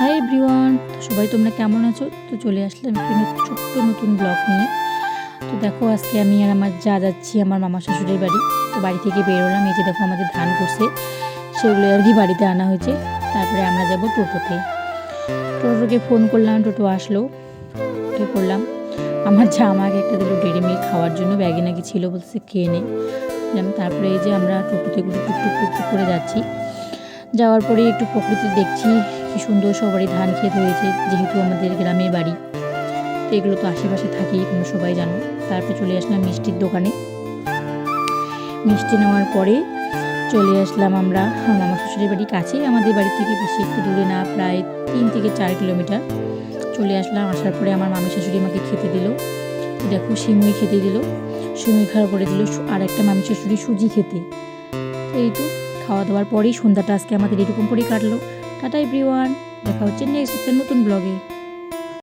Hi everyone, তো সবাই তোমরা কেমন আছো? তো চলে আসলাম একটি ছোট্ট নতুন ব্লগ নিয়ে। তো দেখো আজকে আমি আর আমার যা যাচ্ছি আমার মামা শ্বশুরের বাড়ি। তো বাড়ি থেকে বেরোলাম, এই যে দেখো আমাদের ধান করছে সেগুলো আর কি বাড়িতে আনা হয়েছে। তারপরে আমরা যাব টোটোতে। টোটোকে ফোন করলাম, টোটো আসলো, উঠে পড়লাম। আমার যা আমাকে একটা দিল ডেরি মিল্ক খাওয়ার জন্য, ব্যাগে নাকি ছিল, বলছে খেয়ে নে। তারপরে এই যে আমরা টোটোতে করে টুকটুক টুকটুক করে যাচ্ছি। যাওয়ার পরে একটু প্রকৃতি দেখছি, কি সুন্দর সবারই ধান ক্ষেত হয়েছে, যেহেতু আমাদের গ্রামের বাড়ি, তো এগুলো তো আশেপাশে থাকেই, তোমরা সবাই জানো। তারপরে চলে আসলাম মিষ্টির দোকানে। মিষ্টি নেওয়ার পরে চলে আসলাম আমরা মামা শ্বশুরের বাড়ি, কাছেই আমাদের বাড়ি থেকে, বেশি একটু দূরে না, প্রায় 3 থেকে 4 কিলোমিটার। চলে আসলাম, আসার পরে আমার মামি শাশুড়ি আমাকে খেতে দিল। দেখো সিমুই খেতে দিল, সিমুই খাওয়ার পরে দিল আর একটা মামি শাশুড়ি সুজি খেতে। তো এই তো খাওয়া দাওয়ার পরেই সন্ধ্যাটা আজকে আমাদের এরকম করেই কাটলো। টাটা এভরিওয়ান, দেখা হচ্ছে নেক্সট একটা নতুন ব্লগে।